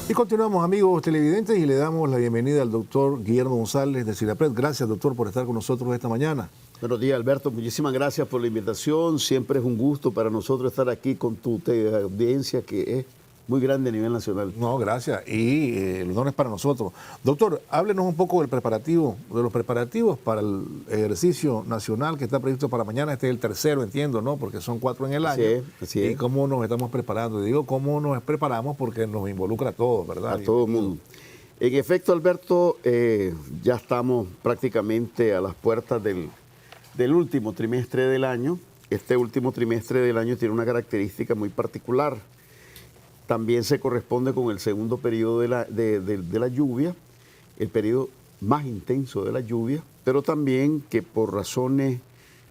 Y continuamos, amigos televidentes, y le damos la bienvenida al doctor Guillermo González de CIRAPRED. Gracias, doctor, por estar con nosotros esta mañana. Buenos días, Alberto. Muchísimas gracias por la invitación. Siempre es un gusto para nosotros estar aquí con tu audiencia, que es muy grande a nivel nacional. No, gracias. Y el honor es para nosotros. Doctor, háblenos un poco de los preparativos para el ejercicio nacional que está previsto para mañana. Este es el tercero, entiendo, ¿no? Porque son 4 en el año. Así es. ¿Y cómo nos estamos preparando? Digo, ¿cómo nos preparamos? Porque nos involucra a todos, ¿verdad? A todo el mundo. En efecto, Alberto, ya estamos prácticamente a las puertas del último trimestre del año. Este último trimestre del año tiene una característica muy particular. También se corresponde con el segundo periodo de la lluvia, el periodo más intenso de la lluvia, pero también que por razones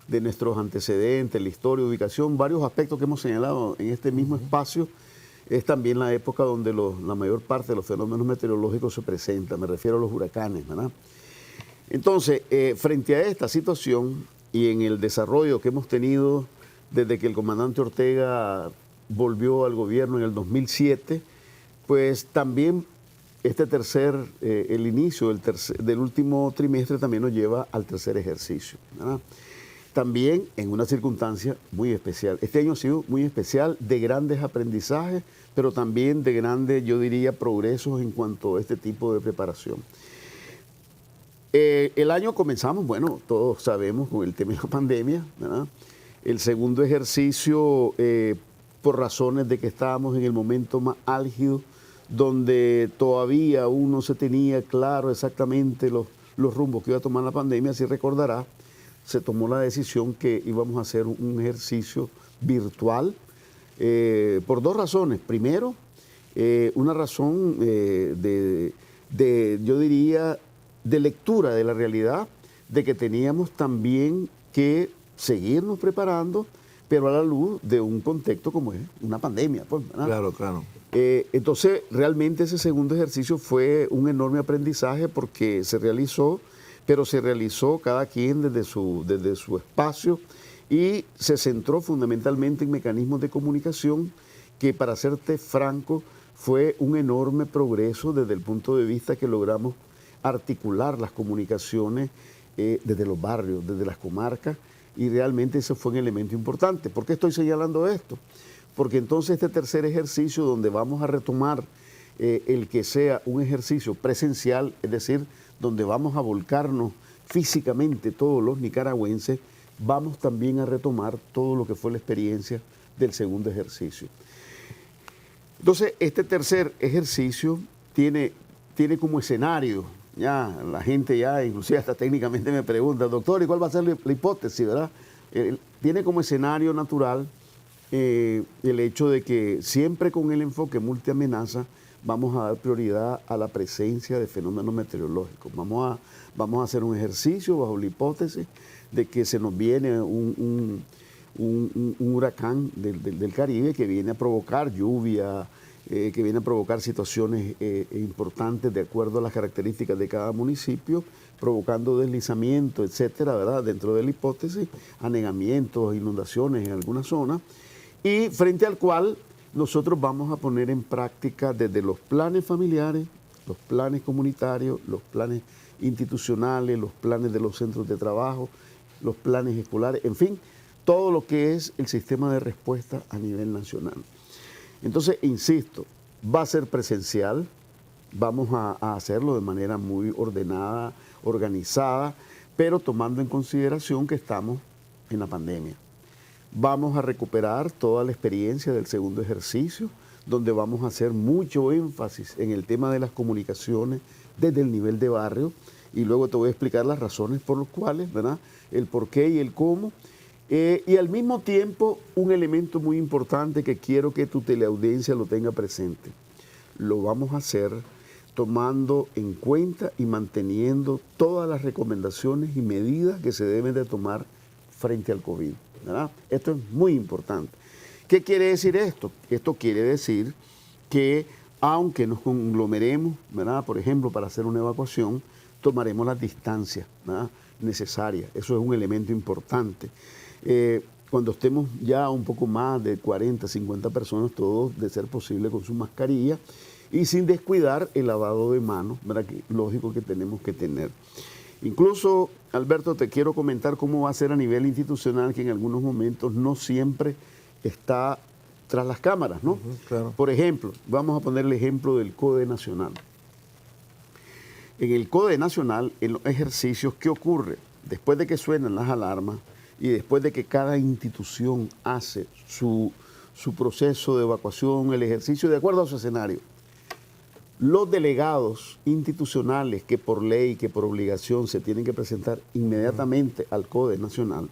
de nuestros antecedentes, la historia, ubicación, varios aspectos que hemos señalado en este mismo espacio, es también la época donde la mayor parte de los fenómenos meteorológicos se presentan. Me refiero a los huracanes, ¿verdad? Entonces, frente a esta situación y en el desarrollo que hemos tenido desde que el comandante Ortega volvió al gobierno en el 2007, pues también el inicio del último trimestre también nos lleva al tercer ejercicio, ¿verdad? También en una circunstancia muy especial. Este año ha sido muy especial, de grandes aprendizajes, pero también de grandes, yo diría, progresos en cuanto a este tipo de preparación. El año comenzamos, bueno, todos sabemos, con el tema de la pandemia, ¿verdad? El segundo ejercicio, por razones de que estábamos en el momento más álgido, donde todavía aún no se tenía claro exactamente los rumbos que iba a tomar la pandemia, si recordará, se tomó la decisión que íbamos a hacer un ejercicio virtual por dos razones. Primero, una razón yo diría, de lectura de la realidad, de que teníamos también que seguirnos preparando, pero a la luz de un contexto como es una pandemia, pues, ¿verdad? Claro, claro. Entonces, realmente ese segundo ejercicio fue un enorme aprendizaje porque se realizó, pero se realizó cada quien desde su espacio y se centró fundamentalmente en mecanismos de comunicación que, para serte franco, fue un enorme progreso desde el punto de vista que logramos articular las comunicaciones desde los barrios, desde las comarcas, y realmente ese fue un elemento importante. ¿Por qué estoy señalando esto? Porque entonces este tercer ejercicio, donde vamos a retomar el que sea un ejercicio presencial, es decir, donde vamos a volcarnos físicamente todos los nicaragüenses, vamos también a retomar todo lo que fue la experiencia del segundo ejercicio. Entonces, este tercer ejercicio tiene como escenario, ya la gente ya, inclusive hasta técnicamente me pregunta, doctor, ¿y cuál va a ser la hipótesis, verdad? Tiene como escenario natural el hecho de que siempre con el enfoque multiamenaza vamos a dar prioridad a la presencia de fenómenos meteorológicos. Vamos a hacer un ejercicio bajo la hipótesis de que se nos viene un huracán del Caribe que viene a provocar lluvia, que viene a provocar situaciones importantes de acuerdo a las características de cada municipio, provocando deslizamiento, etcétera, ¿verdad? Dentro de la hipótesis, anegamientos, inundaciones en algunas zonas, y frente al cual nosotros vamos a poner en práctica desde los planes familiares, los planes comunitarios, los planes institucionales, los planes de los centros de trabajo, los planes escolares, en fin, todo lo que es el sistema de respuesta a nivel nacional. Entonces, insisto, va a ser presencial, vamos a hacerlo de manera muy ordenada, organizada, pero tomando en consideración que estamos en la pandemia. Vamos a recuperar toda la experiencia del segundo ejercicio, donde vamos a hacer mucho énfasis en el tema de las comunicaciones desde el nivel de barrio, y luego te voy a explicar las razones por las cuales, ¿verdad? El por qué y el cómo. Y al mismo tiempo, un elemento muy importante que quiero que tu teleaudiencia lo tenga presente. Lo vamos a hacer tomando en cuenta y manteniendo todas las recomendaciones y medidas que se deben de tomar frente al COVID, ¿verdad? Esto es muy importante. ¿Qué quiere decir esto? Esto quiere decir que aunque nos conglomeremos, ¿verdad? Por ejemplo, para hacer una evacuación, tomaremos las distancias, ¿verdad?, necesarias. Eso es un elemento importante. Cuando estemos ya un poco más de 40, 50 personas, todos de ser posible con su mascarilla, y sin descuidar el lavado de manos, ¿verdad? Que, lógico que tenemos que tener. Incluso, Alberto, te quiero comentar cómo va a ser a nivel institucional, que en algunos momentos no siempre está tras las cámaras, ¿no? Claro. Por ejemplo, vamos a poner el ejemplo del CODE Nacional. En el CODE Nacional, en los ejercicios, ¿qué ocurre? Después de que suenan las alarmas y después de que cada institución hace su proceso de evacuación, el ejercicio de acuerdo a su escenario, los delegados institucionales que por ley, que por obligación se tienen que presentar inmediatamente al CODE Nacional,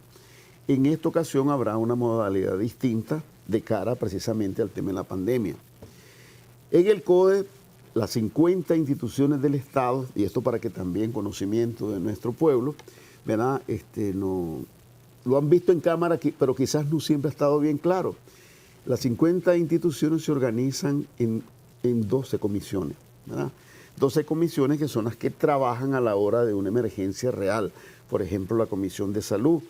en esta ocasión habrá una modalidad distinta de cara precisamente al tema de la pandemia. En el CODE, las 50 instituciones del Estado, y esto para que también conocimiento de nuestro pueblo, ¿verdad? No, lo han visto en cámara, pero quizás no siempre ha estado bien claro. Las 50 instituciones se organizan en 12 comisiones, ¿verdad? 12 comisiones que son las que trabajan a la hora de una emergencia real. Por ejemplo, la Comisión de Salud,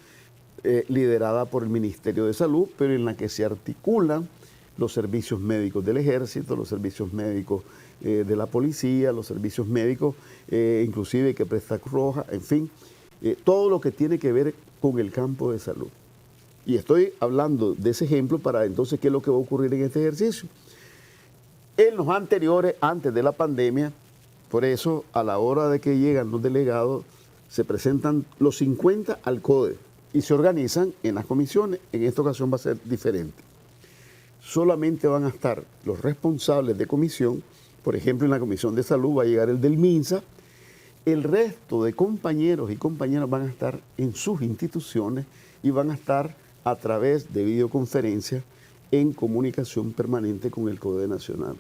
liderada por el Ministerio de Salud, pero en la que se articulan los servicios médicos del Ejército, los servicios médicos de la policía, los servicios médicos, inclusive que presta Cruz Roja, en fin, todo lo que tiene que ver con el campo de salud. Y estoy hablando de ese ejemplo para entonces qué es lo que va a ocurrir en este ejercicio. En los anteriores, antes de la pandemia, por eso a la hora de que llegan los delegados, se presentan los 50 al CODE y se organizan en las comisiones. En esta ocasión va a ser diferente. Solamente van a estar los responsables de comisión, por ejemplo, en la Comisión de Salud va a llegar el del MINSA, el resto de compañeros y compañeras van a estar en sus instituciones y van a estar a través de videoconferencia en comunicación permanente con el CODE Nacional.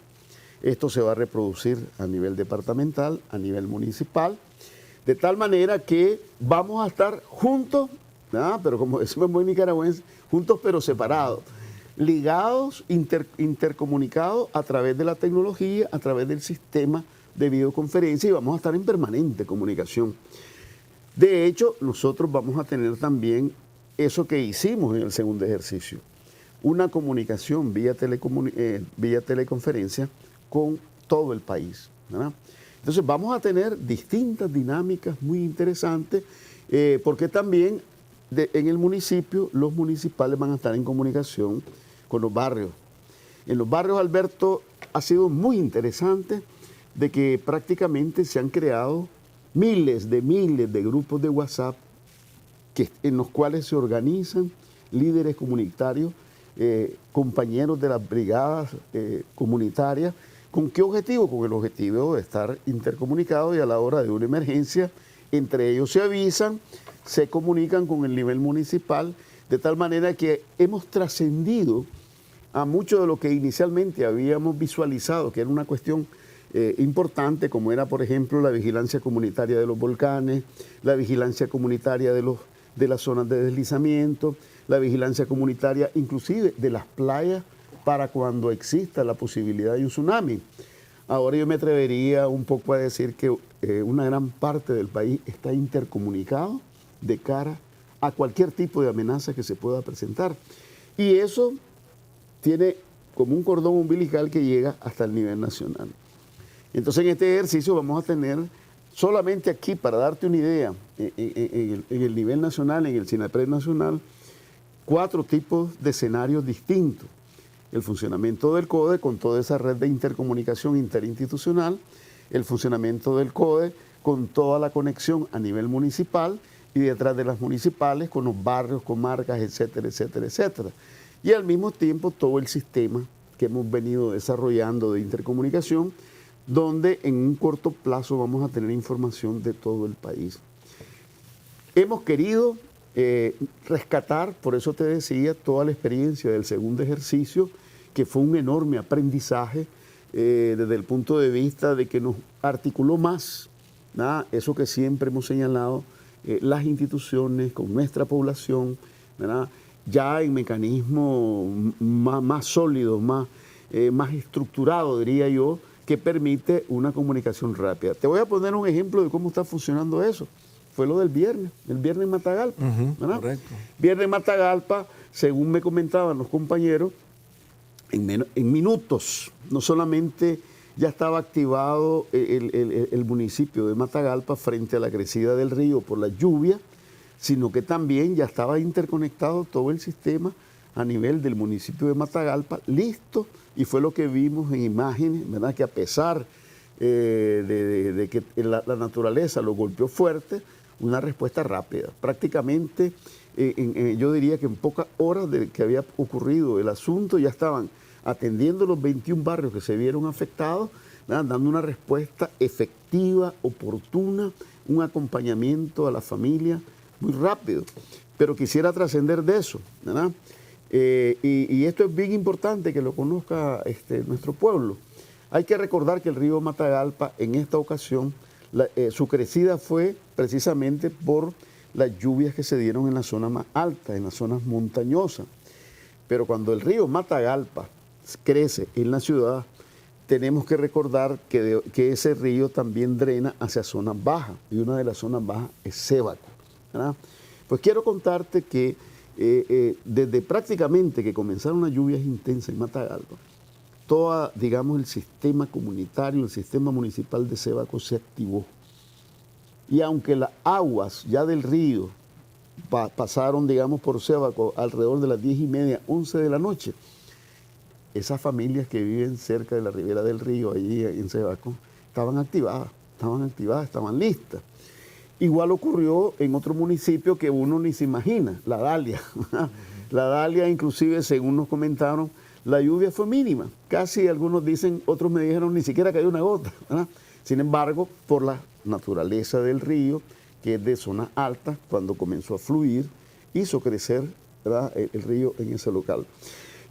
Esto se va a reproducir a nivel departamental, a nivel municipal, de tal manera que vamos a estar juntos, pero como decimos muy nicaragüense, juntos pero separados, ligados, intercomunicados a través de la tecnología, a través del sistema de videoconferencia, y vamos a estar en permanente comunicación. De hecho, nosotros vamos a tener también eso que hicimos en el segundo ejercicio, una comunicación vía teleconferencia con todo el país, ¿verdad? Entonces vamos a tener distintas dinámicas muy interesantes, porque también en el municipio los municipales van a estar en comunicación con los barrios. En los barrios, Alberto, ha sido muy interesante de que prácticamente se han creado miles de grupos de WhatsApp en los cuales se organizan líderes comunitarios, compañeros de las brigadas comunitarias. ¿Con qué objetivo? Con el objetivo de estar intercomunicados y a la hora de una emergencia, entre ellos se avisan, se comunican con el nivel municipal, de tal manera que hemos trascendido a mucho de lo que inicialmente habíamos visualizado, que era una cuestión importante, como era, por ejemplo, la vigilancia comunitaria de los volcanes, la vigilancia comunitaria de las zonas de deslizamiento, la vigilancia comunitaria inclusive de las playas para cuando exista la posibilidad de un tsunami. Ahora yo me atrevería un poco a decir que una gran parte del país está intercomunicado de cara a cualquier tipo de amenaza que se pueda presentar. Y eso tiene como un cordón umbilical que llega hasta el nivel nacional. Entonces en este ejercicio vamos a tener solamente aquí, para darte una idea, en el nivel nacional, en el SINAPRED nacional, 4 tipos de escenarios distintos. El funcionamiento del CODE con toda esa red de intercomunicación interinstitucional, el funcionamiento del CODE con toda la conexión a nivel municipal y detrás de las municipales con los barrios, comarcas, etcétera, etcétera, etcétera. Y al mismo tiempo todo el sistema que hemos venido desarrollando de intercomunicación, donde en un corto plazo vamos a tener información de todo el país. Hemos querido rescatar, por eso te decía, toda la experiencia del segundo ejercicio, que fue un enorme aprendizaje desde el punto de vista de que nos articuló más, ¿verdad? Eso que siempre hemos señalado, las instituciones con nuestra población, ¿verdad? Ya en mecanismos más sólidos, más estructurados, diría yo, que permite una comunicación rápida. Te voy a poner un ejemplo de cómo está funcionando eso. Fue lo del viernes, el viernes en Matagalpa. Correcto. Viernes en Matagalpa, según me comentaban los compañeros, en minutos, no solamente ya estaba activado el municipio de Matagalpa frente a la crecida del río por la lluvia, sino que también ya estaba interconectado todo el sistema a nivel del municipio de Matagalpa, listo, y fue lo que vimos en imágenes, ¿verdad? Que a pesar de que la naturaleza lo golpeó fuerte, una respuesta rápida. Prácticamente, yo diría que en pocas horas de que había ocurrido el asunto, ya estaban atendiendo los 21 barrios que se vieron afectados, ¿verdad? Dando una respuesta efectiva, oportuna, un acompañamiento a la familia muy rápido. Pero quisiera trascender de eso, ¿verdad? Y esto es bien importante que lo conozca nuestro pueblo. Hay que recordar que el río Matagalpa en esta ocasión, su crecida fue precisamente por las lluvias que se dieron en la zona más alta, en las zonas montañosas. Pero cuando el río Matagalpa crece en la ciudad, tenemos que recordar que ese río también drena hacia zonas bajas, y una de las zonas bajas es Sébaco, ¿verdad? Pues quiero contarte que desde prácticamente que comenzaron las lluvias intensas en Matagalpa, todo, digamos, el sistema comunitario, el sistema municipal de Sébaco se activó. Y aunque las aguas ya del río pasaron, digamos, por Sébaco alrededor de las 10:30, 11 de la noche, esas familias que viven cerca de la ribera del río, allí en Sébaco, estaban activadas, estaban listas. Igual ocurrió en otro municipio que uno ni se imagina, La Dalia. La Dalia, inclusive, según nos comentaron, la lluvia fue mínima. Casi algunos dicen, otros me dijeron, ni siquiera cayó una gota, ¿verdad? Sin embargo, por la naturaleza del río, que es de zona alta, cuando comenzó a fluir, hizo crecer, ¿verdad?, el río en ese local.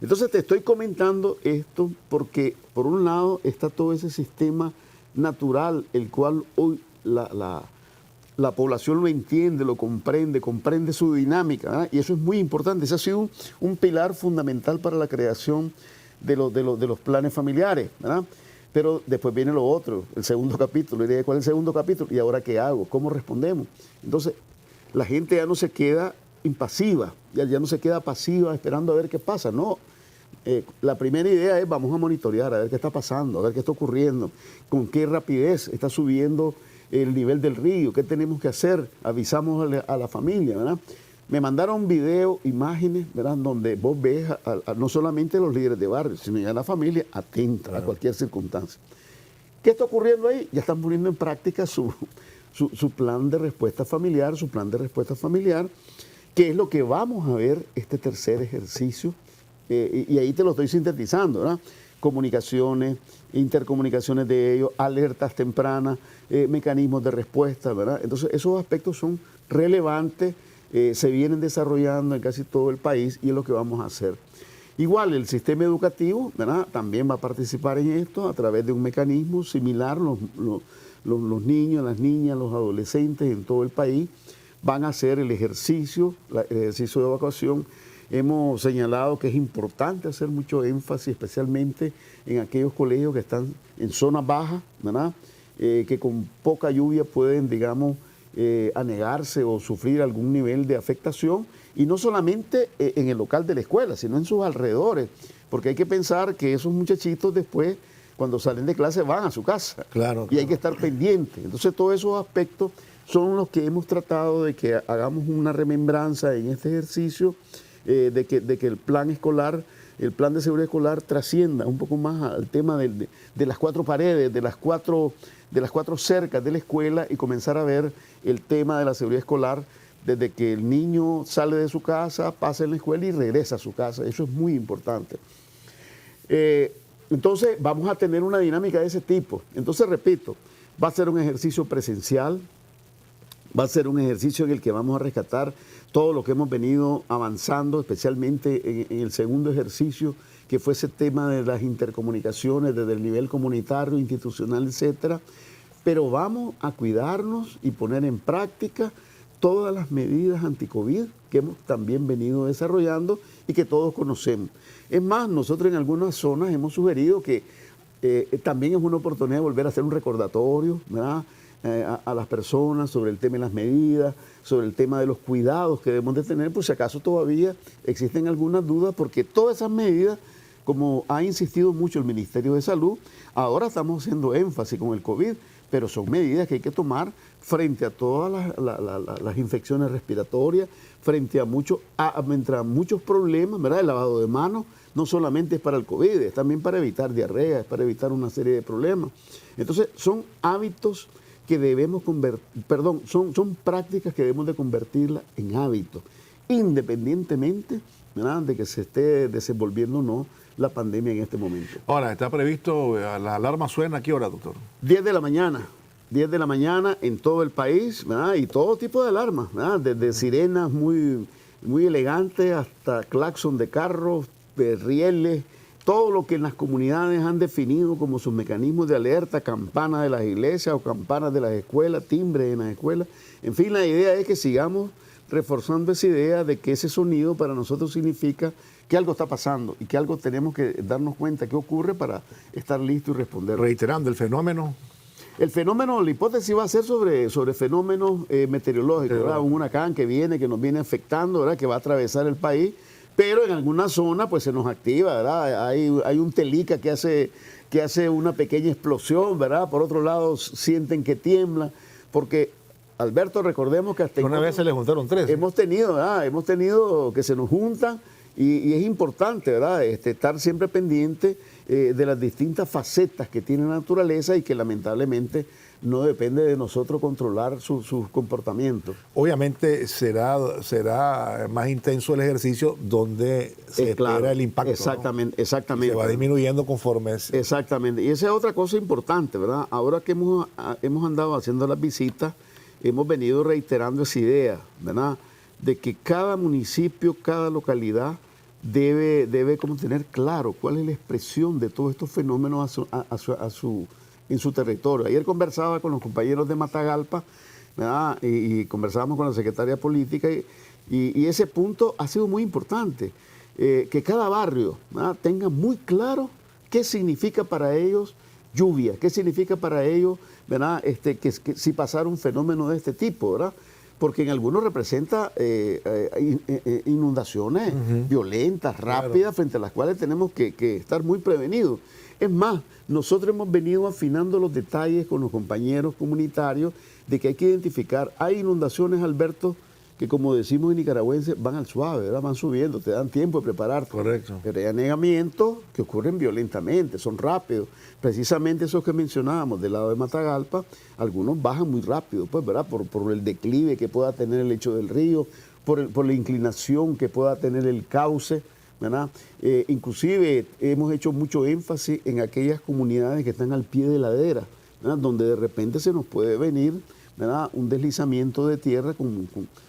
Entonces te estoy comentando esto porque, por un lado, está todo ese sistema natural, el cual hoy la población lo entiende, lo comprende su dinámica, ¿verdad? Y eso es muy importante. Ese ha sido un pilar fundamental para la creación de los planes familiares, ¿verdad? Pero después viene lo otro, el segundo capítulo. Y ¿cuál es el segundo capítulo? ¿Y ahora qué hago? ¿Cómo respondemos? Entonces, la gente ya no se queda impasiva, ya no se queda pasiva esperando a ver qué pasa, no. La primera idea es vamos a monitorear, a ver qué está pasando, a ver qué está ocurriendo, con qué rapidez está subiendo el nivel del río, qué tenemos que hacer, avisamos a la familia, ¿verdad? Me mandaron video, imágenes, ¿verdad?, donde vos ves no solamente a los líderes de barrio, sino ya a la familia atenta a cualquier circunstancia. ¿Qué está ocurriendo ahí? Ya están poniendo en práctica su plan de respuesta familiar, que es lo que vamos a ver este tercer ejercicio, y ahí te lo estoy sintetizando, ¿verdad? Comunicaciones, intercomunicaciones de ellos, alertas tempranas, mecanismos de respuesta, ¿verdad? Entonces, esos aspectos son relevantes, se vienen desarrollando en casi todo el país y es lo que vamos a hacer. Igual, el sistema educativo, ¿verdad?, también va a participar en esto a través de un mecanismo similar. Los niños, las niñas, los adolescentes en todo el país van a hacer el ejercicio de evacuación. Hemos señalado que es importante hacer mucho énfasis, especialmente en aquellos colegios que están en zonas bajas, ¿verdad?, que con poca lluvia pueden, digamos, anegarse o sufrir algún nivel de afectación, y no solamente en el local de la escuela, sino en sus alrededores, porque hay que pensar que esos muchachitos después, cuando salen de clase, van a su casa. Claro. Y hay que estar pendientes. Entonces, todos esos aspectos son los que hemos tratado de que hagamos una remembranza en este ejercicio, de que el plan escolar, el plan de seguridad escolar trascienda un poco más al tema de las cuatro paredes, de las cuatro cercas de la escuela, y comenzar a ver el tema de la seguridad escolar desde que el niño sale de su casa, pasa en la escuela y regresa a su casa. Eso es muy importante. Entonces vamos a tener una dinámica de ese tipo. Entonces, repito, va a ser un ejercicio presencial, va a ser un ejercicio en el que vamos a rescatar todo lo que hemos venido avanzando, especialmente en el segundo ejercicio, que fue ese tema de las intercomunicaciones desde el nivel comunitario, institucional, etcétera. Pero vamos a cuidarnos y poner en práctica todas las medidas anti-COVID que hemos también venido desarrollando y que todos conocemos. Es más, nosotros en algunas zonas hemos sugerido que también es una oportunidad de volver a hacer un recordatorio, ¿verdad?, a las personas sobre el tema de las medidas, sobre el tema de los cuidados que debemos de tener, por si acaso todavía existen algunas dudas, porque todas esas medidas como ha insistido mucho el Ministerio de Salud, ahora estamos haciendo énfasis con el COVID, pero son medidas que hay que tomar frente a todas las infecciones respiratorias, frente a muchos problemas, ¿verdad? El lavado de manos no solamente es para el COVID, es también para evitar diarrea, es para evitar una serie de problemas. Entonces, son hábitos que debemos son prácticas que debemos de convertirlas en hábitos, independientemente, ¿verdad?, de que se esté desenvolviendo o no la pandemia en este momento. Ahora, está previsto, la alarma suena, ¿a qué hora, doctor? 10 de la mañana. 10 de la mañana en todo el país, ¿verdad? Y todo tipo de alarmas, ¿verdad? Desde sirenas muy elegantes hasta claxon de carros, de rieles, todo lo que en las comunidades han definido como sus mecanismos de alerta, campanas de las iglesias o campanas de las escuelas, timbres en las escuelas. En fin, la idea es que sigamos reforzando esa idea de que ese sonido para nosotros significa que algo está pasando y que algo tenemos que darnos cuenta que ocurre para estar listos y responder. Reiterando, el fenómeno. El fenómeno, la hipótesis va a ser sobre fenómenos meteorológicos, ¿verdad? Un huracán que nos viene afectando, ¿verdad?, que va a atravesar el país, pero en alguna zona pues se nos activa, ¿verdad? Hay un telica que hace una pequeña explosión, ¿verdad? Por otro lado sienten que tiembla, porque Alberto, recordemos que hasta una vez se le juntaron tres. Hemos tenido que se nos juntan y es importante, ¿verdad?, estar siempre pendiente de las distintas facetas que tiene la naturaleza y que lamentablemente no depende de nosotros controlar sus comportamientos. Obviamente será más intenso el ejercicio donde se espera el impacto. Exactamente, ¿no? exactamente. Se va disminuyendo conforme Exactamente. Y esa es otra cosa importante, ¿verdad? Ahora que hemos andado haciendo las visitas, hemos venido reiterando esa idea, ¿verdad?, de que cada municipio, cada localidad debe como tener claro cuál es la expresión de todos estos fenómenos en su territorio. Ayer conversaba con los compañeros de Matagalpa, ¿verdad?, y conversábamos con la secretaria política y ese punto ha sido muy importante, que cada barrio, ¿verdad?, tenga muy claro qué significa para ellos lluvia, qué significa para ellos, ¿verdad?, que si pasara un fenómeno de este tipo, ¿verdad?, porque en algunos representa inundaciones violentas, rápidas, frente a las cuales tenemos que estar muy prevenidos. Es más, nosotros hemos venido afinando los detalles con los compañeros comunitarios de que hay que identificar, hay inundaciones, Alberto, que como decimos en nicaragüense, van al suave, ¿verdad?, van subiendo, te dan tiempo de prepararte. Correcto. Pero hay anegamientos que ocurren violentamente, son rápidos. Precisamente esos que mencionábamos del lado de Matagalpa, algunos bajan muy rápido, pues, ¿verdad?, por el declive que pueda tener el lecho del río, por la inclinación que pueda tener el cauce, ¿verdad? Inclusive hemos hecho mucho énfasis en aquellas comunidades que están al pie de ladera, ¿verdad?, donde de repente se nos puede venir, ¿verdad?, un deslizamiento de tierra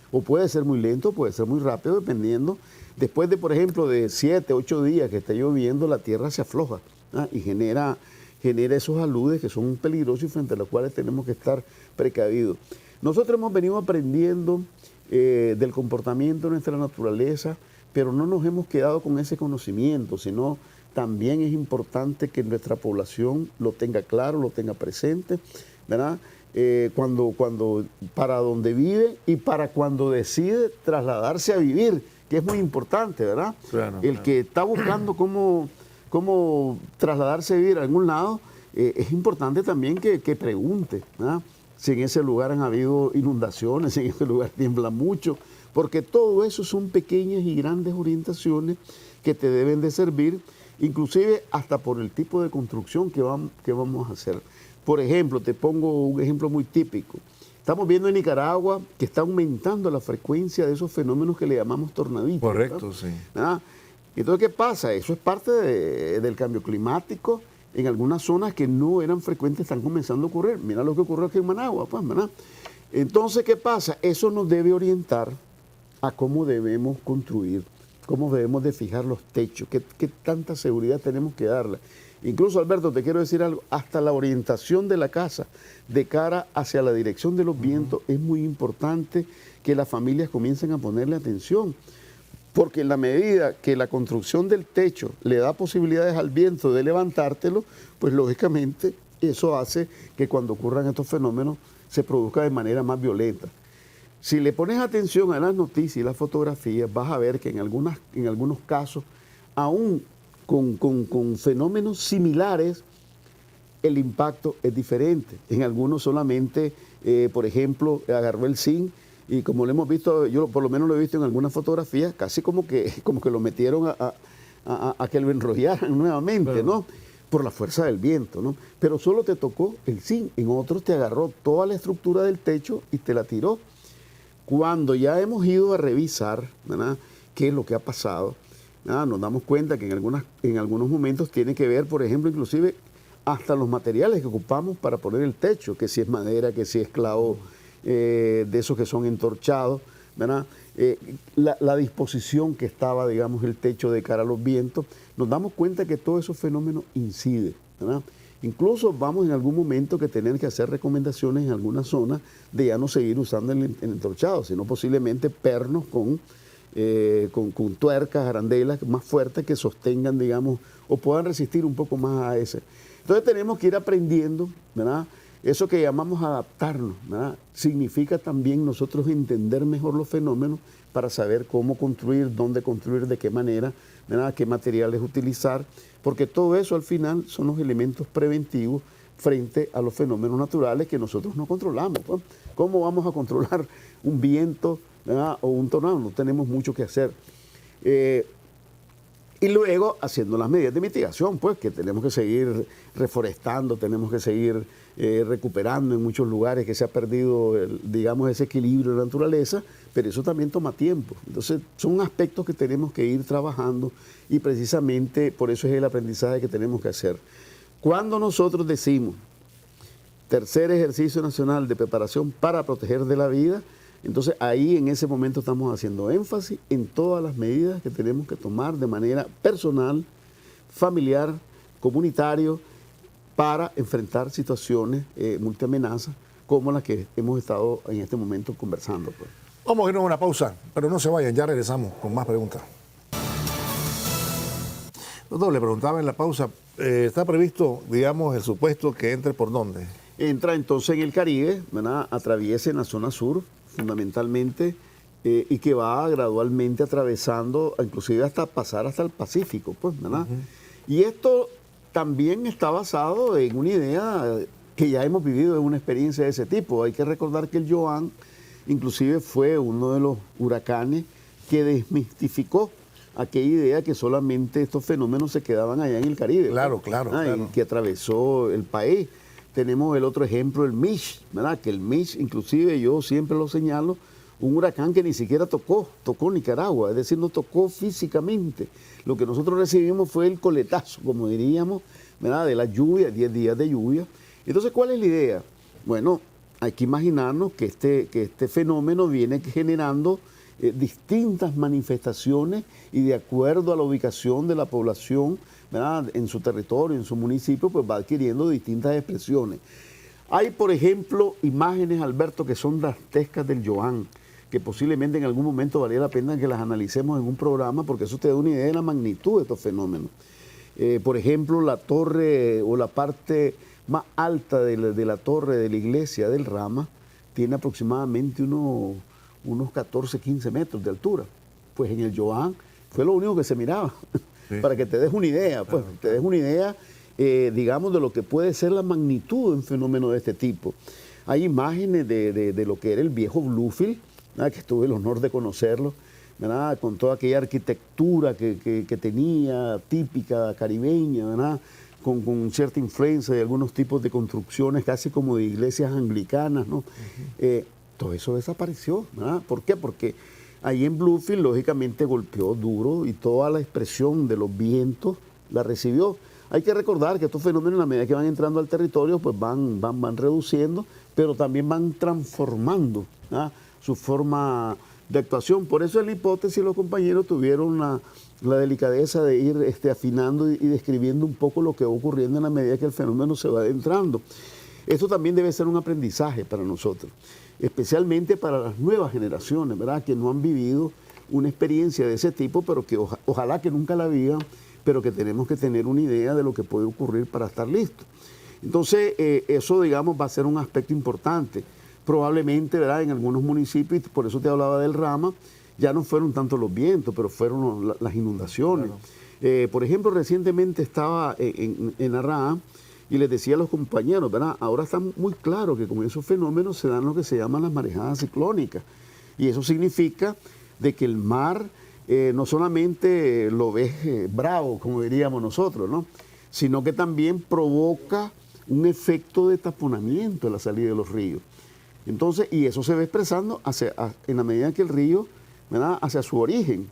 o puede ser muy lento, puede ser muy rápido, dependiendo. Después de, por ejemplo, de 7, 8 días que está lloviendo, la tierra se afloja, ¿verdad?, y genera esos aludes que son peligrosos y frente a los cuales tenemos que estar precavidos. Nosotros hemos venido aprendiendo del comportamiento de nuestra naturaleza, pero no nos hemos quedado con ese conocimiento, sino también es importante que nuestra población lo tenga claro, lo tenga presente, ¿verdad?, para donde vive y para cuando decide trasladarse a vivir, que es muy importante, ¿verdad? Claro, que está buscando cómo trasladarse a vivir a algún lado, es importante también que pregunte, ¿verdad?, si en ese lugar han habido inundaciones, si en ese lugar tiembla mucho, porque todo eso son pequeñas y grandes orientaciones que te deben de servir, inclusive hasta por el tipo de construcción que vamos a hacer. Por ejemplo, te pongo un ejemplo muy típico. Estamos viendo en Nicaragua que está aumentando la frecuencia de esos fenómenos que le llamamos tornaditos. Correcto, ¿verdad? sí. ¿Ah? Entonces, ¿qué pasa? Eso es parte del cambio climático. En algunas zonas que no eran frecuentes están comenzando a ocurrir. Mira lo que ocurrió aquí en Managua, pues, ¿verdad? Entonces, ¿qué pasa? Eso nos debe orientar a cómo debemos construir, cómo debemos de fijar los techos, qué tanta seguridad tenemos que darle. Incluso, Alberto, te quiero decir algo, hasta la orientación de la casa de cara hacia la dirección de los vientos es muy importante que las familias comiencen a ponerle atención, porque en la medida que la construcción del techo le da posibilidades al viento de levantártelo, pues lógicamente eso hace que cuando ocurran estos fenómenos se produzca de manera más violenta. Si le pones atención a las noticias y las fotografías, vas a ver que en algunos casos, aún con fenómenos similares, el impacto es diferente. En algunos solamente, por ejemplo, agarró el zinc y como lo hemos visto, yo por lo menos lo he visto en algunas fotografías, casi como que lo metieron a que lo enrollaran nuevamente, claro, ¿no? Por la fuerza del viento, ¿no? Pero solo te tocó el zinc, en otros te agarró toda la estructura del techo y te la tiró. Cuando ya hemos ido a revisar, ¿verdad?, qué es lo que ha pasado, ¿verdad?, nos damos cuenta que en algunos momentos tiene que ver, por ejemplo, inclusive hasta los materiales que ocupamos para poner el techo, que si es madera, que si es clavo, de esos que son entorchados, ¿verdad? La disposición que estaba, digamos, el techo de cara a los vientos, nos damos cuenta que todos esos fenómenos inciden, ¿verdad? Incluso vamos en algún momento que tener que hacer recomendaciones en alguna zona de ya no seguir usando el entorchado, sino posiblemente pernos con tuercas, arandelas más fuertes que sostengan, digamos, o puedan resistir un poco más a ese. Entonces tenemos que ir aprendiendo, ¿verdad? Eso que llamamos adaptarnos, ¿verdad? Significa también nosotros entender mejor los fenómenos para saber cómo construir, dónde construir, de qué manera, ¿verdad?, qué materiales utilizar, porque todo eso al final son los elementos preventivos frente a los fenómenos naturales que nosotros no controlamos, ¿no? ¿Cómo vamos a controlar un viento, ¿verdad?, o un tornado? No tenemos mucho que hacer. Y luego haciendo las medidas de mitigación, pues que tenemos que seguir reforestando, tenemos que seguir recuperando en muchos lugares que se ha perdido, digamos, ese equilibrio de la naturaleza, pero eso también toma tiempo. Entonces son aspectos que tenemos que ir trabajando y precisamente por eso es el aprendizaje que tenemos que hacer. Cuando nosotros decimos tercer ejercicio nacional de preparación para proteger de la vida, entonces ahí en ese momento estamos haciendo énfasis en todas las medidas que tenemos que tomar de manera personal, familiar, comunitario, para enfrentar situaciones multiamenazas como las que hemos estado en este momento conversando, pues. Vamos a irnos a una pausa, pero no se vayan, ya regresamos con más preguntas. Doctor, le preguntaba en la pausa, ¿está previsto, digamos, el supuesto que entre por dónde? Entra entonces en el Caribe, ¿verdad?, atraviesa en la zona sur, fundamentalmente, y que va gradualmente atravesando, inclusive hasta pasar hasta el Pacífico, pues, ¿verdad? Y esto también está basado en una idea que ya hemos vivido en una experiencia de ese tipo. Hay que recordar que el Joan, inclusive, fue uno de los huracanes que desmistificó aquella idea que solamente estos fenómenos se quedaban allá en el Caribe. Claro, claro, claro. Y que atravesó el país. Tenemos el otro ejemplo, el Mitch, ¿verdad? Que el Mitch, inclusive yo siempre lo señalo, un huracán que ni siquiera tocó Nicaragua, es decir, no tocó físicamente. Lo que nosotros recibimos fue el coletazo, como diríamos, ¿verdad?, de la lluvia, 10 días de lluvia. Entonces, ¿cuál es la idea? Bueno, hay que imaginarnos que este fenómeno viene generando distintas manifestaciones y de acuerdo a la ubicación de la población, ¿verdad?, en su territorio, en su municipio, pues va adquiriendo distintas expresiones. Hay, por ejemplo, imágenes, Alberto, que son dantescas del Joan, que posiblemente en algún momento valía la pena que las analicemos en un programa, porque eso te da una idea de la magnitud de estos fenómenos. Por ejemplo, la torre o la parte más alta de la torre de la iglesia del Rama tiene aproximadamente unos 14, 15 metros de altura. Pues en el Joan fue lo único que se miraba, sí, para que te des una idea, pues, claro, te des una idea, digamos, de lo que puede ser la magnitud de un fenómeno de este tipo. Hay imágenes de lo que era el viejo Bluefield, ¿verdad?, que tuve el honor de conocerlo, ¿verdad?, con toda aquella arquitectura que tenía, típica caribeña, ¿verdad?, con cierta influencia de algunos tipos de construcciones, casi como de iglesias anglicanas, ¿no? Todo eso desapareció, ¿verdad? ¿Por qué? Porque ahí en Bluefield, lógicamente, golpeó duro y toda la expresión de los vientos la recibió. Hay que recordar que estos fenómenos, a medida que van entrando al territorio, pues van reduciendo, pero también van transformando, ¿verdad?, su forma de actuación. Por eso en la hipótesis los compañeros tuvieron la delicadeza de ir afinando y describiendo un poco lo que va ocurriendo en la medida que el fenómeno se va adentrando. Esto también debe ser un aprendizaje para nosotros, especialmente para las nuevas generaciones, ¿verdad?, que no han vivido una experiencia de ese tipo, pero que ojalá que nunca la vivan, pero que tenemos que tener una idea de lo que puede ocurrir para estar listos. Entonces, eso, digamos, va a ser un aspecto importante. Probablemente, ¿verdad?, en algunos municipios, por eso te hablaba del Rama, ya no fueron tanto los vientos, pero fueron las inundaciones. Claro. Por ejemplo, recientemente estaba en Arraa y les decía a los compañeros, ¿verdad? Ahora está muy claro que con esos fenómenos se dan lo que se llaman las marejadas ciclónicas. Y eso significa de que el mar no solamente lo ves bravo, como diríamos nosotros, ¿no? Sino que también provoca un efecto de taponamiento en la salida de los ríos. Entonces, y eso se ve expresando en la medida que el río, ¿verdad?, hacia su origen.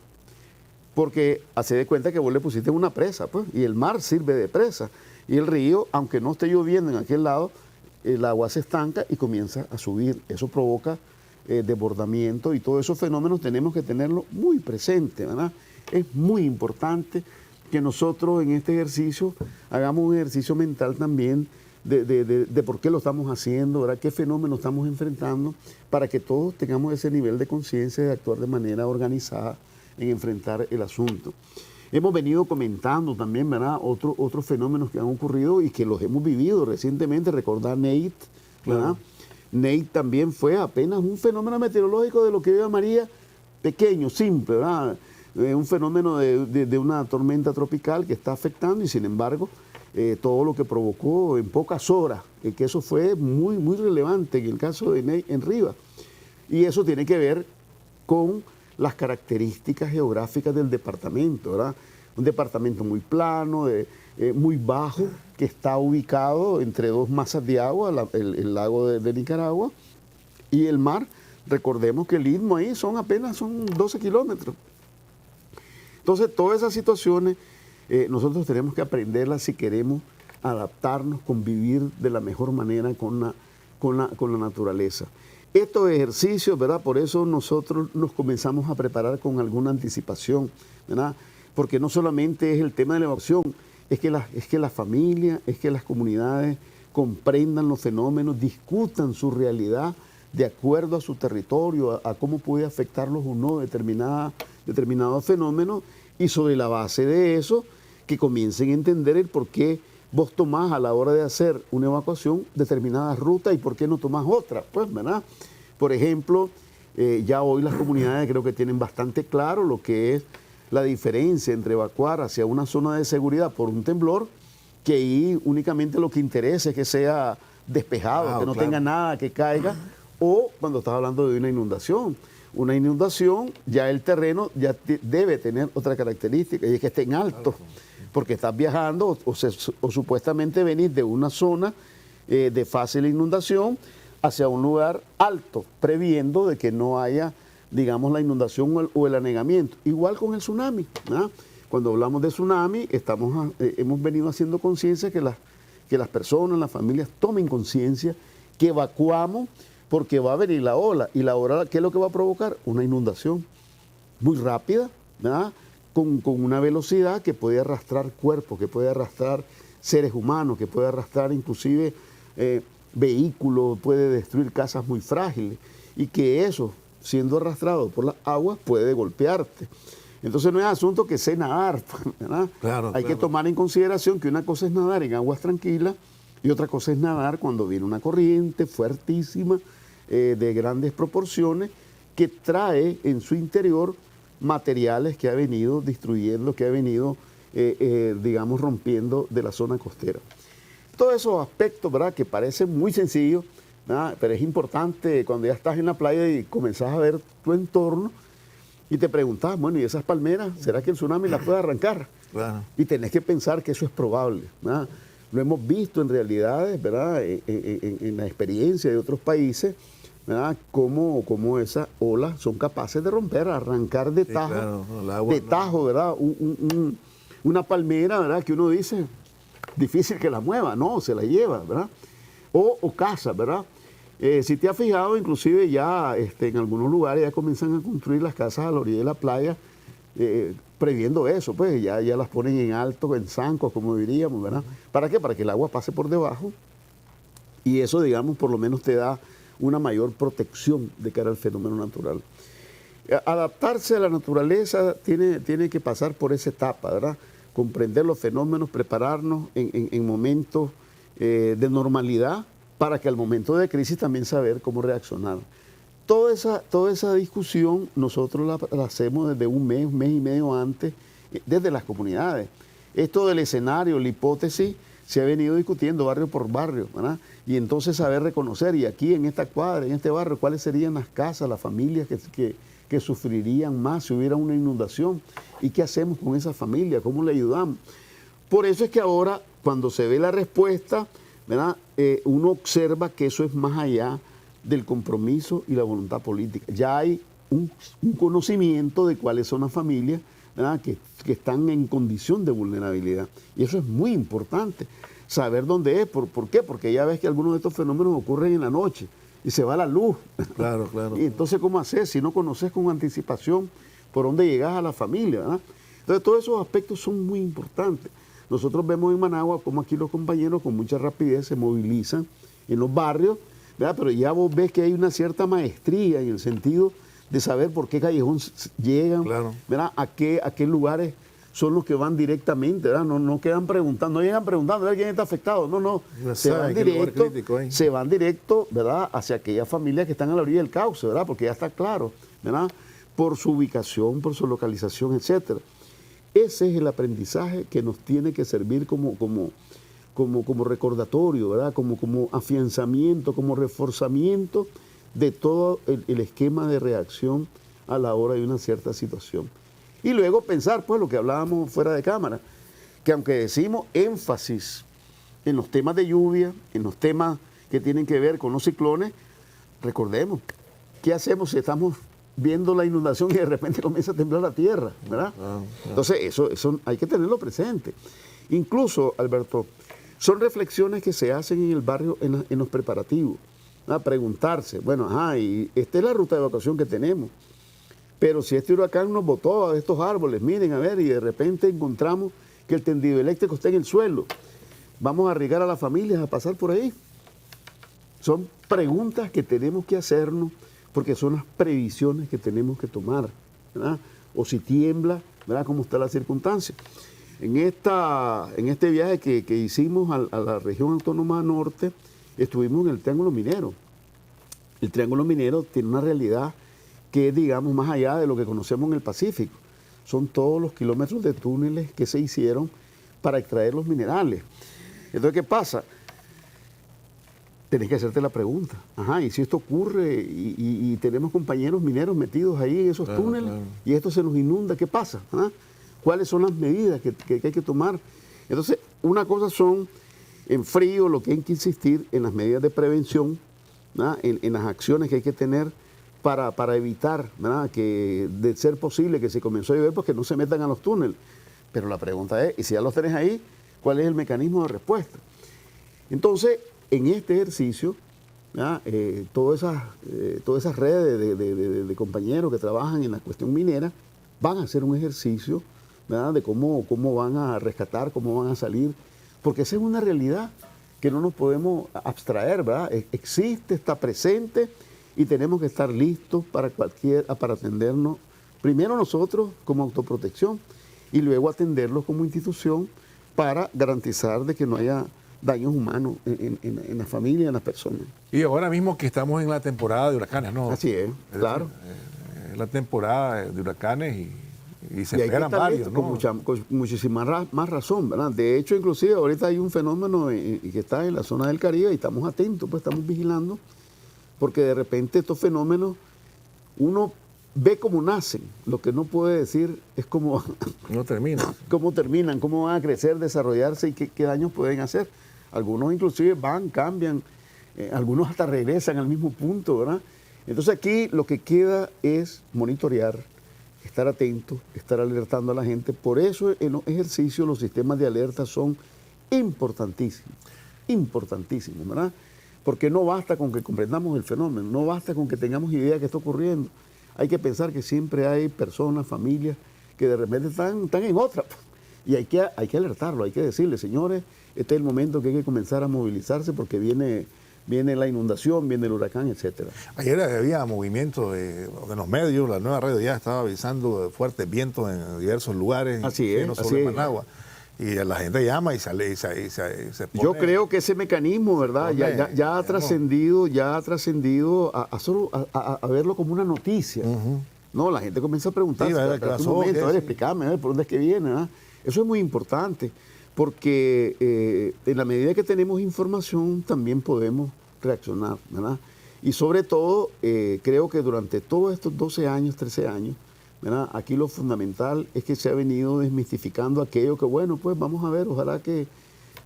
Porque hace de cuenta que vos le pusiste una presa, pues, y el mar sirve de presa. Y el río, aunque no esté lloviendo en aquel lado, el agua se estanca y comienza a subir. Eso provoca desbordamiento, y todos esos fenómenos tenemos que tenerlo muy presente, ¿verdad? Es muy importante que nosotros en este ejercicio hagamos un ejercicio mental también de por qué lo estamos haciendo, ¿verdad? Qué fenómenos estamos enfrentando, para que todos tengamos ese nivel de conciencia de actuar de manera organizada en enfrentar el asunto. Hemos venido comentando también, ¿verdad?, otros fenómenos que han ocurrido y que los hemos vivido recientemente. Recordar Nate, ¿verdad? Claro. Nate también fue apenas un fenómeno meteorológico de lo que llamaría pequeño, simple, ¿verdad? Un fenómeno de una tormenta tropical que está afectando, y sin embargo todo lo que provocó en pocas horas, que eso fue muy, muy relevante en el caso de Nate en Rivas. Y eso tiene que ver con las características geográficas del departamento, ¿verdad? Un departamento muy plano, muy bajo, que está ubicado entre dos masas de agua, el lago de Nicaragua y el mar. Recordemos que el istmo ahí apenas son 12 kilómetros. Entonces, todas esas situaciones nosotros tenemos que aprenderlas si queremos adaptarnos, convivir de la mejor manera con la naturaleza. Estos ejercicios, ¿verdad? Por eso nosotros nos comenzamos a preparar con alguna anticipación, ¿verdad? Porque no solamente es el tema de la evacuación, es que la familia, es que las comunidades comprendan los fenómenos, discutan su realidad de acuerdo a su territorio, a cómo puede afectarlos o no determinados fenómenos, y sobre la base de eso, que comiencen a entender el por qué vos tomás a la hora de hacer una evacuación determinadas rutas y por qué no tomás otra, pues, ¿verdad? Por ejemplo, ya hoy las comunidades creo que tienen bastante claro lo que es la diferencia entre evacuar hacia una zona de seguridad por un temblor, que ahí únicamente lo que interesa es que sea despejado, que no tenga nada que caiga, o cuando estás hablando de una inundación. Una inundación, ya el terreno ya debe tener otra característica, y es que esté en alto, porque estás viajando o supuestamente venís de una zona de fácil inundación hacia un lugar alto, previendo de que no haya, digamos, la inundación o el anegamiento. Igual con el tsunami, ¿verdad? Cuando hablamos de tsunami, hemos venido haciendo conciencia que las personas, las familias tomen conciencia que evacuamos porque va a venir la ola. Y la ola, ¿qué es lo que va a provocar? Una inundación muy rápida, ¿verdad? Con una velocidad que puede arrastrar cuerpos, que puede arrastrar seres humanos, que puede arrastrar inclusive vehículos, puede destruir casas muy frágiles, y que eso, siendo arrastrado por las aguas, puede golpearte. Entonces no es asunto que sé nadar, ¿verdad? Claro, Hay que tomar en consideración que una cosa es nadar en aguas tranquilas y otra cosa es nadar cuando viene una corriente fuertísima, de grandes proporciones, que trae en su interior materiales que ha venido destruyendo, que ha venido, digamos, rompiendo de la zona costera. Todos esos aspectos, ¿verdad?, que parecen muy sencillos, ¿verdad?, pero es importante cuando ya estás en la playa y comenzás a ver tu entorno y te preguntás, bueno, ¿y esas palmeras, será que el tsunami las puede arrancar? Claro. Y tenés que pensar que eso es probable, ¿verdad? Lo hemos visto en realidades, ¿verdad?, en la experiencia de otros países, ¿verdad?, cómo esas olas son capaces de romper, arrancar de tajo, sí, claro, el agua, de tajo, ¿verdad? Una palmera, ¿verdad?, que uno dice, difícil que la mueva, no, se la lleva, ¿verdad? O casas, ¿verdad? Si te has fijado, inclusive ya en algunos lugares ya comienzan a construir las casas a la orilla de la playa, previendo eso, pues ya las ponen en alto, en zancos, como diríamos, ¿verdad? ¿Para qué? Para que el agua pase por debajo, y eso, digamos, por lo menos te da una mayor protección de cara al fenómeno natural. Adaptarse a la naturaleza tiene que pasar por esa etapa, ¿verdad? Comprender los fenómenos, prepararnos en momentos de normalidad, para que al momento de crisis también saber cómo reaccionar. Toda esa discusión nosotros la hacemos desde un mes y medio antes desde las comunidades. Esto del escenario, la hipótesis, se ha venido discutiendo barrio por barrio, ¿verdad? Y entonces saber reconocer, y aquí en esta cuadra, en este barrio, cuáles serían las casas, las familias que sufrirían más si hubiera una inundación, y qué hacemos con esa familia, cómo le ayudamos. Por eso es que ahora, cuando se ve la respuesta, ¿verdad? Uno observa que eso es más allá del compromiso y la voluntad política. Ya hay un conocimiento de cuáles son las familias, ¿verdad? que están en condición de vulnerabilidad. Y eso es muy importante, saber dónde es. ¿Por qué? Porque ya ves que algunos de estos fenómenos ocurren en la noche y se va la luz. Claro, claro. Y entonces, ¿cómo hacer? Si no conoces con anticipación por dónde llegas a la familia, ¿verdad? Entonces, todos esos aspectos son muy importantes. Nosotros vemos en Managua cómo aquí los compañeros con mucha rapidez se movilizan en los barrios, ¿verdad? Pero ya vos ves que hay una cierta maestría en el sentido de saber por qué callejón llegan, claro, ¿verdad? A qué lugares son los que van directamente, ¿verdad? No quedan preguntando, no llegan preguntando a ver quién está afectado, no, se van directo, ¿verdad? Hacia aquellas familias que están a la orilla del cauce, ¿verdad? Porque ya está claro, ¿verdad? Por su ubicación, por su localización, etcétera. Ese es el aprendizaje que nos tiene que servir como recordatorio, ¿verdad? Como afianzamiento, como reforzamiento de todo el esquema de reacción a la hora de una cierta situación. Y luego pensar, pues, lo que hablábamos fuera de cámara, que aunque decimos énfasis en los temas de lluvia, en los temas que tienen que ver con los ciclones, recordemos, ¿qué hacemos si estamos viendo la inundación y de repente comienza a temblar la tierra, ¿verdad? Entonces, eso hay que tenerlo presente. Incluso, Alberto, son reflexiones que se hacen en el barrio en los preparativos. A preguntarse, bueno, y esta es la ruta de evacuación que tenemos, pero si este huracán nos botó a estos árboles, miren, a ver, y de repente encontramos que el tendido eléctrico está en el suelo, ¿vamos a arriesgar a las familias a pasar por ahí? Son preguntas que tenemos que hacernos porque son las previsiones que tenemos que tomar, ¿verdad? O si tiembla, ¿verdad? ¿Cómo está la circunstancia? En este viaje que hicimos a la región autónoma norte, estuvimos en el Triángulo Minero. El Triángulo Minero tiene una realidad que es, digamos, más allá de lo que conocemos en el Pacífico. Son todos los kilómetros de túneles que se hicieron para extraer los minerales. Entonces, ¿qué pasa? Tenés que hacerte la pregunta. Y si esto ocurre y tenemos compañeros mineros metidos ahí en esos túneles, y esto se nos inunda, ¿qué pasa? ¿Cuáles son las medidas que hay que tomar? Entonces, una cosa son en frío, lo que hay que insistir en las medidas de prevención, en las acciones que hay que tener para evitar, ¿verdad? Que de ser posible que si comenzó a llover, pues que no se metan a los túneles. Pero la pregunta es, y si ya los tenés ahí, ¿cuál es el mecanismo de respuesta? Entonces, en este ejercicio, todas esas redes de compañeros que trabajan en la cuestión minera van a hacer un ejercicio, ¿verdad? De cómo van a rescatar, cómo van a salir, porque esa es una realidad que no nos podemos abstraer, ¿verdad? Existe, está presente y tenemos que estar listos para atendernos, primero nosotros como autoprotección y luego atenderlos como institución para garantizar de que no haya daños humanos en la familia, en las personas. Y ahora mismo que estamos en la temporada de huracanes, ¿no? Así es, claro. Es la temporada de huracanes y se esperan varios, ¿no? Con muchísima más razón, ¿verdad? De hecho, inclusive ahorita hay un fenómeno que está en la zona del Caribe y estamos atentos, pues estamos vigilando, porque de repente estos fenómenos uno ve cómo nacen, lo que no puede decir es cómo terminan, cómo van a crecer, desarrollarse y qué daños pueden hacer. Algunos inclusive cambian, algunos hasta regresan al mismo punto, ¿verdad? Entonces aquí lo que queda es monitorear, estar atento, estar alertando a la gente. Por eso en los ejercicios los sistemas de alerta son importantísimos, ¿verdad? Porque no basta con que comprendamos el fenómeno, no basta con que tengamos idea de qué está ocurriendo. Hay que pensar que siempre hay personas, familias, que de repente están en otra. Y hay que alertarlo, hay que decirle, señores, este es el momento que hay que comenzar a movilizarse porque viene la inundación, viene el huracán, etcétera. Ayer había movimiento de los medios, la Nueva Radio ya estaba avisando de fuertes vientos en diversos lugares, no solo en Managua. Y la gente llama y sale y se pone. Yo creo que ese mecanismo, ¿verdad? Ya ha trascendido a verlo como una noticia. No, la gente comienza a preguntarse, Sí, ¿verdad? "Espérate ¿Qué pasó? un momento, ¿Qué? a ver, Sí. explícame, a ver, por dónde es que viene, ¿verdad?". Eso es muy importante, porque en la medida que tenemos información también podemos reaccionar, ¿verdad? Y sobre todo, creo que durante todos estos 12 años, 13 años, ¿verdad? Aquí lo fundamental es que se ha venido desmistificando aquello que, bueno, pues vamos a ver, ojalá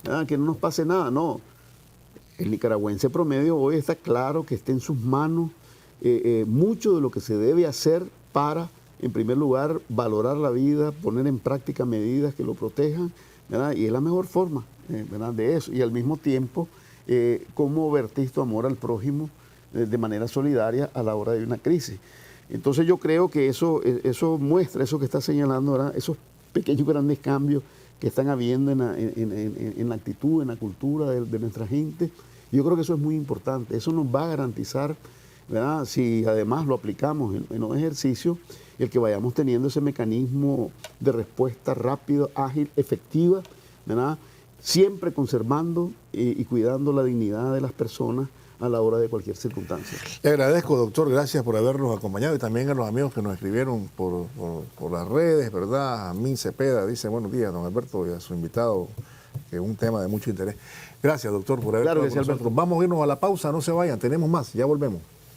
¿verdad?, que no nos pase nada. No, el nicaragüense promedio hoy está claro que está en sus manos mucho de lo que se debe hacer para, en primer lugar, valorar la vida, poner en práctica medidas que lo protejan, ¿verdad? Y es la mejor forma, ¿verdad?, de eso. Y al mismo tiempo, cómo vertir tu amor al prójimo de manera solidaria a la hora de una crisis. Entonces yo creo que eso muestra, eso que está señalando, ¿verdad?, esos pequeños grandes cambios que están habiendo en la actitud, en la cultura de nuestra gente. Yo creo que eso es muy importante. Eso nos va a garantizar, ¿verdad?, si además lo aplicamos en un ejercicio, el que vayamos teniendo ese mecanismo de respuesta rápida, ágil, efectiva, ¿verdad?, siempre conservando y cuidando la dignidad de las personas a la hora de cualquier circunstancia. Le agradezco, doctor, gracias por habernos acompañado y también a los amigos que nos escribieron por las redes, ¿verdad? A Min Cepeda dice, buenos días, don Alberto, y a su invitado, que es un tema de mucho interés. Gracias, doctor, por haber Claro estado que sí, con nosotros. Alberto. Vamos a irnos a la pausa, no se vayan, tenemos más, ya volvemos.